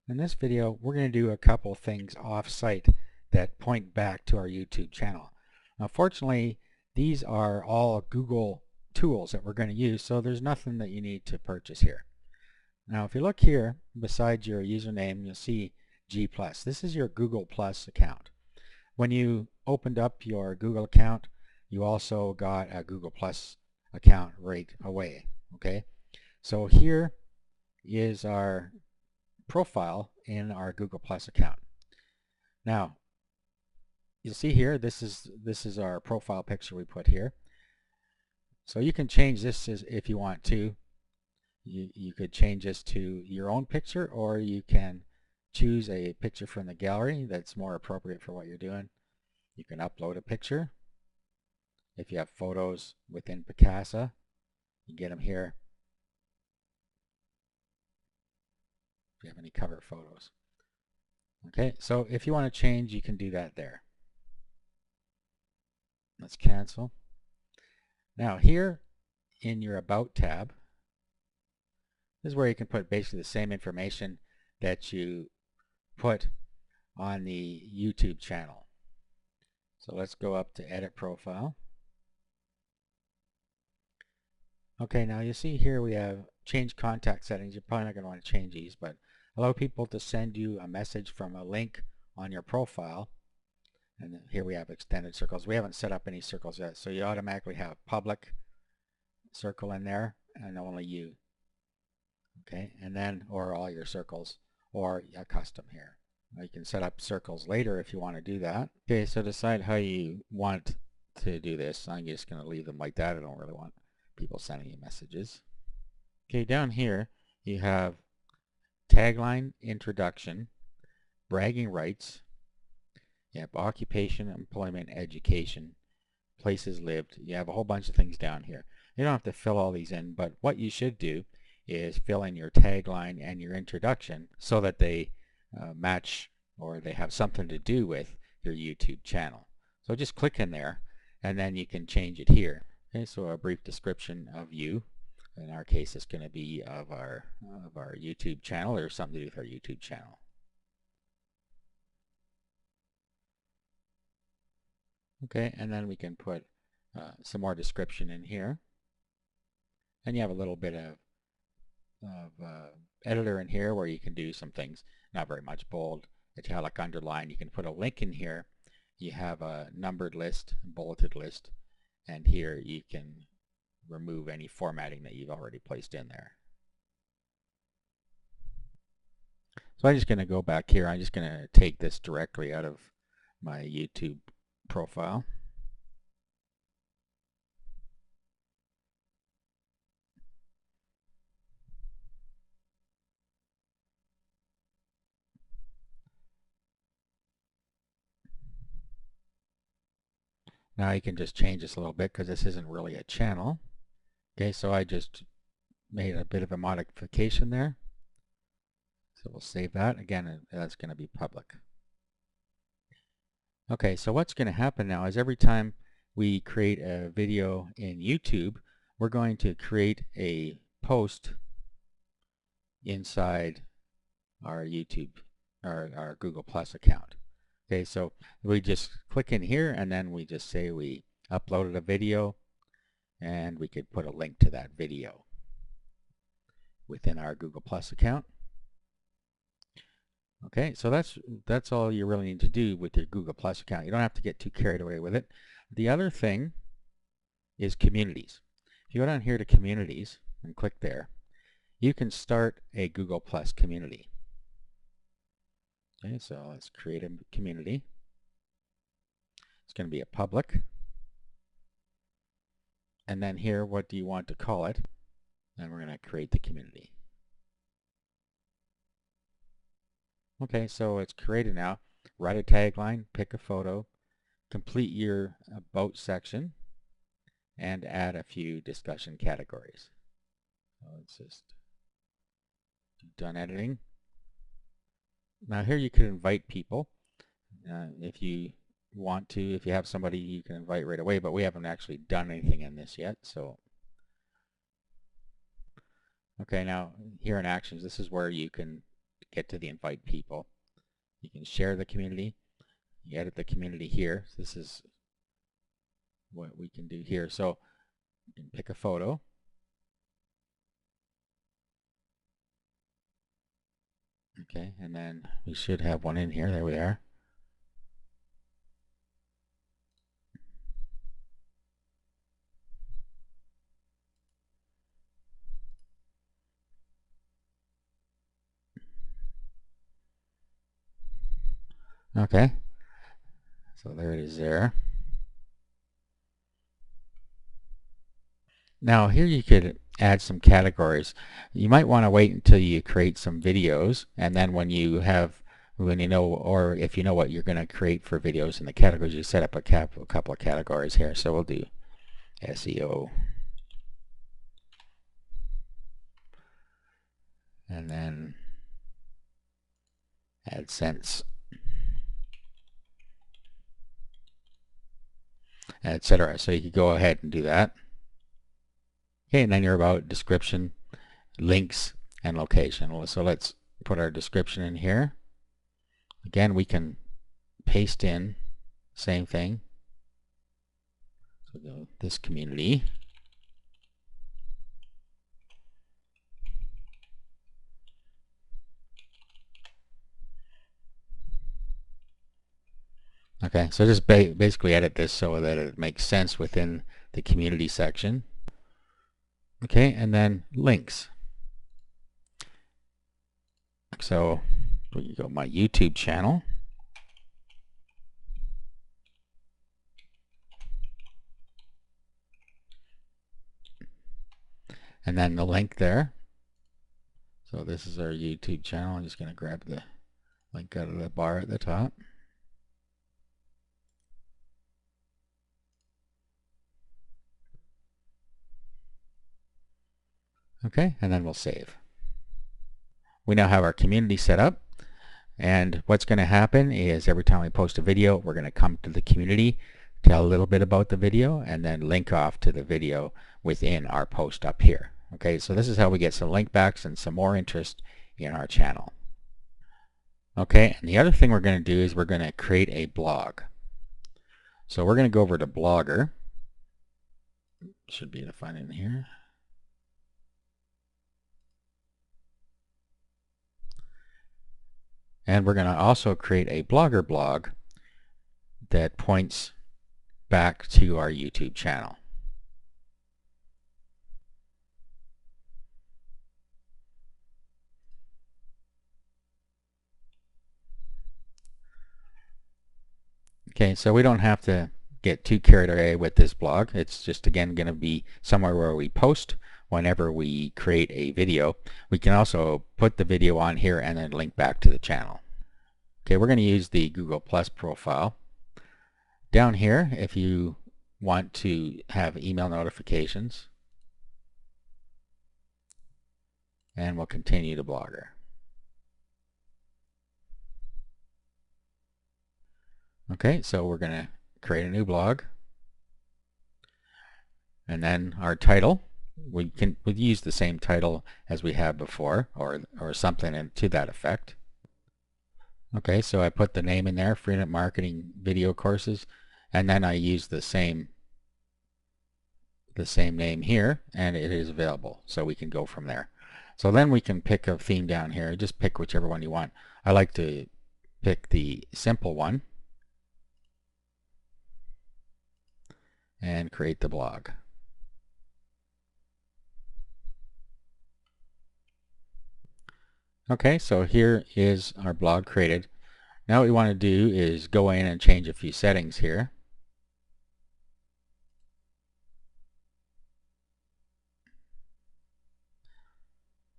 In this video, we're going to do a couple things off-site that point back to our YouTube channel. Now, fortunately, these are all Google tools that we're going to use, so there's nothing that you need to purchase here. Now, if you look here, beside your username, you'll see G+. This is your Google Plus account. When you opened up your Google account, you also got a Google Plus account right away. Okay, so here is our profile in our Google Plus account. Now, you'll see here, this is our profile picture we put here. So you can change this if you want to. You could change this to your own picture, or you can choose a picture from the gallery that's more appropriate for what you're doing. You can upload a picture. If you have photos within Picasa, you get them here. If you have any cover photos. Okay, so if you want to change, you can do that there. Let's cancel. Now here in your About tab, this is where you can put basically the same information that you put on the YouTube channel. So let's go up to Edit Profile. Okay, now you see here we have Change Contact Settings. You're probably not going to want to change these, but allow people to send you a message from a link on your profile. And here we have extended circles. We haven't set up any circles yet, so you automatically have public circle in there and only you. Okay, and then or all your circles or a custom here. Now you can set up circles later if you want to do that. Okay, so decide how you want to do this. I'm just going to leave them like that. I don't really want people sending you messages. Okay, down here you have tagline, introduction, bragging rights. You have occupation, employment, education, places lived. You have a whole bunch of things down here. You don't have to fill all these in, but what you should do is fill in your tagline and your introduction so that they match, or they have something to do with your YouTube channel. So just click in there and then you can change it here. Okay, so a brief description of you. In our case, it's going to be of our YouTube channel, or something to do with our YouTube channel. Okay, and then we can put some more description in here. And you have a little bit of editor in here where you can do some things. Not very much: bold, italic, underline. You can put a link in here. You have a numbered list, bulleted list, and here you can remove any formatting that you've already placed in there. So I'm just going to go back here. I'm just going to take this directly out of my YouTube profile. Now you can just change this a little bit because this isn't really a channel. Okay, so I just made a bit of a modification there. So we'll save that. Again, that's going to be public. Okay, so what's going to happen now is every time we create a video in YouTube, we're going to create a post inside our YouTube, our Google Plus account. Okay, so we just click in here and then we just say we uploaded a video, and we could put a link to that video within our Google Plus account. Okay, so that's all you really need to do with your Google Plus account. You don't have to get too carried away with it. The other thing is communities. If you go down here to communities and click there, you can start a Google Plus community. Okay, so let's create a community. It's going to be a public. And then here, what do you want to call it? And we're going to create the community. Okay, so it's created now. Write a tagline, pick a photo, complete your About section, and add a few discussion categories. So let's just done editing. Now here you can invite people if you want to. If you have somebody you can invite right away, but we haven't actually done anything in this yet. So okay, now here in Actions, this is where you can get to the invite people. You can share the community. You edit the community here. So this is what we can do here. So you can pick a photo. Okay, and then we should have one in here. There we are. Okay, so there it is there. Now here you could add some categories. You might want to wait until you create some videos, and then when you know, or if you know what you're going to create for videos in the categories, you set up a couple of categories here. So we'll do SEO, and then Adsense, etc. So you could go ahead and do that. Okay, and then you're about description, links, and location. So let's put our description in here. Again, we can paste in same thing. So go this community. Okay, so just basically edit this so that it makes sense within the community section. Okay, and then links. So we go my YouTube channel. And then the link there. So this is our YouTube channel. I'm just going to grab the link out of the bar at the top. Okay, and then we'll save. We now have our community set up, and what's going to happen is every time we post a video, we're going to come to the community, tell a little bit about the video, and then link off to the video within our post up here. Okay, so this is how we get some link backs and some more interest in our channel. Okay, and the other thing we're going to do is we're going to create a blog. So we're going to go over to Blogger. Should be able to find it in here. And we're going to also create a Blogger blog that points back to our YouTube channel. Okay, so we don't have to get too carried away with this blog. It's just again going to be somewhere where we post whenever we create a video. We can also put the video on here and then link back to the channel. Okay, we're going to use the Google Plus profile. Down here, if you want to have email notifications, and we'll continue to Blogger. Okay, so we're going to create a new blog, and then our title. We'll use the same title as we have before, or something to that effect. Okay, so I put the name in there, Freenet Marketing Video Courses, and then I use the same name here, and it is available, so we can go from there. So then we can pick a theme down here. Just pick whichever one you want. I like to pick the simple one and create the blog. Okay, so here is our blog created. Now what we want to do is go in and change a few settings here.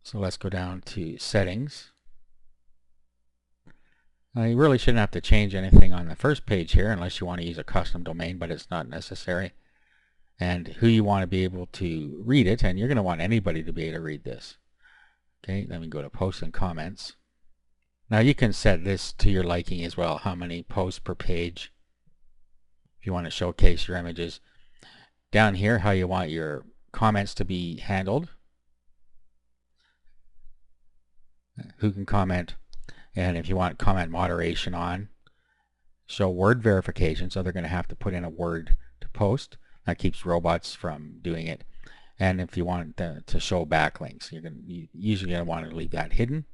So let's go down to settings. Now you really shouldn't have to change anything on the first page here unless you want to use a custom domain, but it's not necessary. And who you want to be able to read it, and you're going to want anybody to be able to read this. Okay, then we go to posts and comments. Now you can set this to your liking as well, how many posts per page, if you want to showcase your images. Down here, how you want your comments to be handled. who can comment, and if you want comment moderation on, show word verification, so they're going to have to put in a word to post. That keeps robots from doing it. And if you want to show backlinks, you're usually going to want to leave that hidden.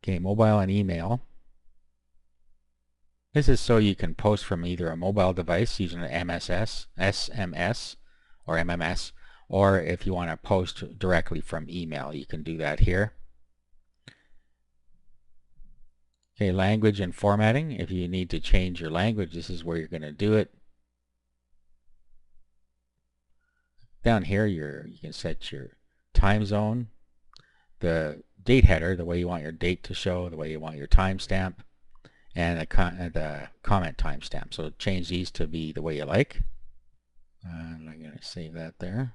Okay, mobile and email. This is so you can post from either a mobile device using an SMS or MMS, or if you want to post directly from email, you can do that here. Okay, language and formatting. If you need to change your language, this is where you're going to do it. Down here, you can set your time zone, the date header, the way you want your date to show, the way you want your timestamp, and the comment timestamp. So change these to be the way you like. And I'm going to save that there.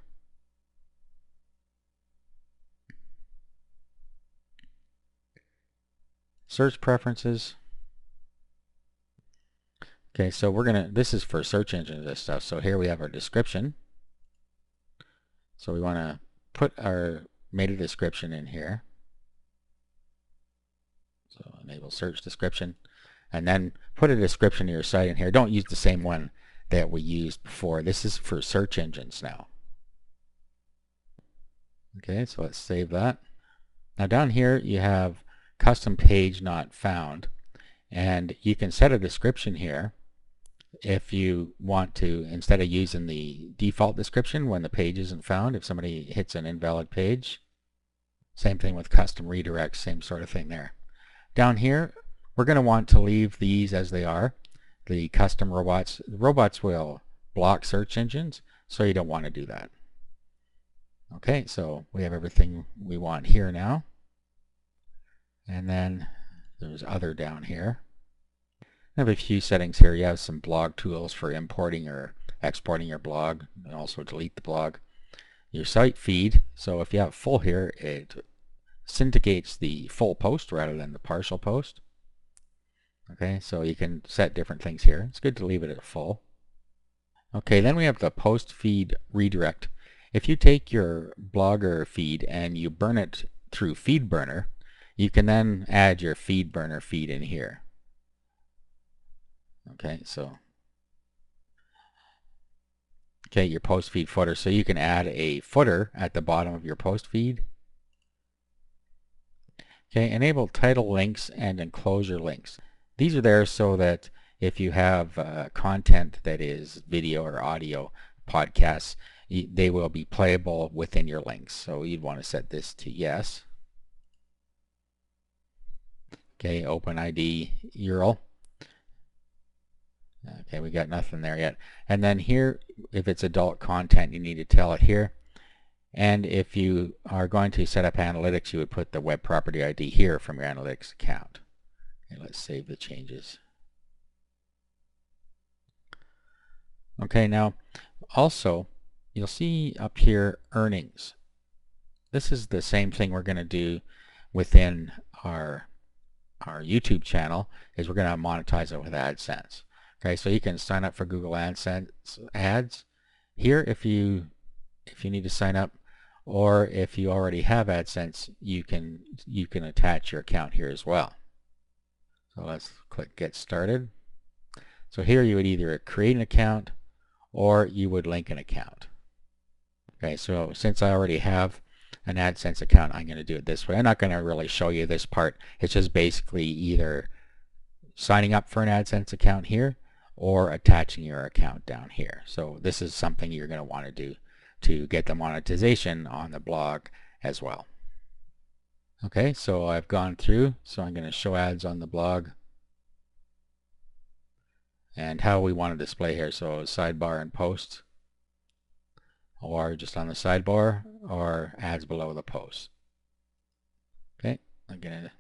Search preferences. Okay, so this is for search engines and stuff. So here we have our description. So we want to put our meta description in here. So enable search description, and then put a description of your site in here. Don't use the same one that we used before. This is for search engines now. Okay, so let's save that. Now down here you have custom page not found, and you can set a description here if you want to, instead of using the default description when the page isn't found, if somebody hits an invalid page. Same thing with custom redirects, same sort of thing there. Down here we're going to want to leave these as they are. The custom robots. Robots will block search engines, so you don't want to do that. Okay, so we have everything we want here now. And then there's other down here. I have a few settings here. You have some blog tools for importing or exporting your blog, and also delete the blog. Your site feed, so if you have full here, it syndicates the full post rather than the partial post. Okay, so you can set different things here. It's good to leave it at full. Okay, then we have the post feed redirect. If you take your Blogger feed and you burn it through FeedBurner, you can then add your FeedBurner feed in here. Okay, so your post feed footer. So you can add a footer at the bottom of your post feed. Okay, enable title links and enclosure links. These are there so that if you have content that is video or audio podcasts, they will be playable within your links. So you'd want to set this to yes. Okay, OpenID URL. Okay, we got nothing there yet. And then here, if it's adult content, you need to tell it here. And if you are going to set up analytics, you would put the web property ID here from your analytics account. Okay, let's save the changes. Okay, now also you'll see up here earnings. This is the same thing we're going to do within our YouTube channel, is we're going to monetize it with Adsense. Okay, so you can sign up for Google AdSense ads here if you need to sign up, or if you already have AdSense, you can attach your account here as well. So let's click Get Started. So here you would either create an account or you would link an account. Okay, so since I already have an AdSense account, I'm going to do it this way. I'm not going to really show you this part. It's just basically either signing up for an AdSense account here or attaching your account down here. So this is something you're going to want to do to get the monetization on the blog as well. Okay, so I've gone through, so I'm going to show ads on the blog and how we want to display here. So sidebar and post, or just on the sidebar, or ads below the post. Okay, I'm going to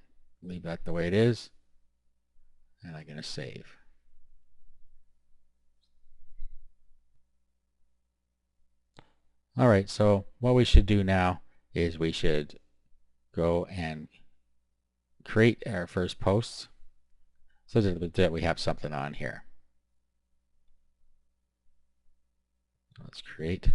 leave that the way it is, and I'm going to save. Alright, so what we should do now is we should go and create our first posts so that we have something on here. Let's create.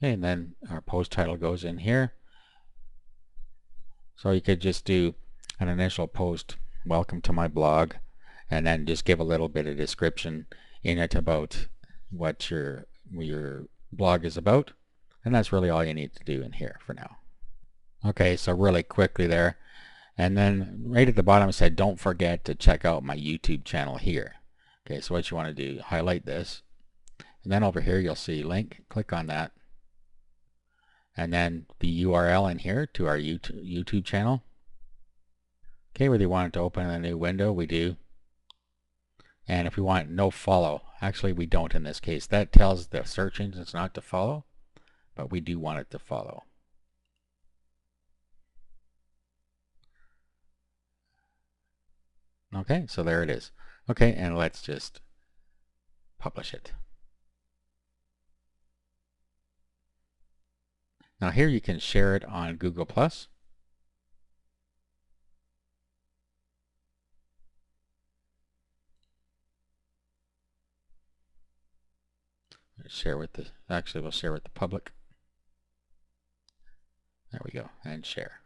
Okay, and then our post title goes in here. So you could just do an initial post, welcome to my blog, and then just give a little bit of description in it about what your blog is about. And that's really all you need to do in here for now. Okay, so really quickly there. And then right at the bottom it said, don't forget to check out my YouTube channel here. Okay, so what you want to do, highlight this. And then over here you'll see link, click on that. And then the URL in here to our YouTube channel. Okay, whether you want it to open in a new window, we do. And if we want no follow, actually we don't in this case. That tells the search engines not to follow, but we do want it to follow. Okay, so there it is. Okay, and let's just publish it. Now here you can share it on Google+. Share with the, actually we'll share with the public. There we go, and share.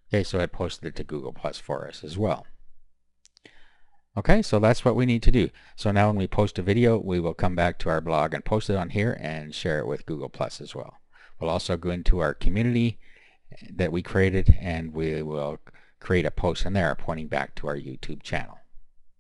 Okay, so it posted it to Google+ for us as well. Okay, so that's what we need to do. So now when we post a video, we will come back to our blog and post it on here and share it with Google+ as well. We'll also go into our community that we created and we will create a post in there pointing back to our YouTube channel.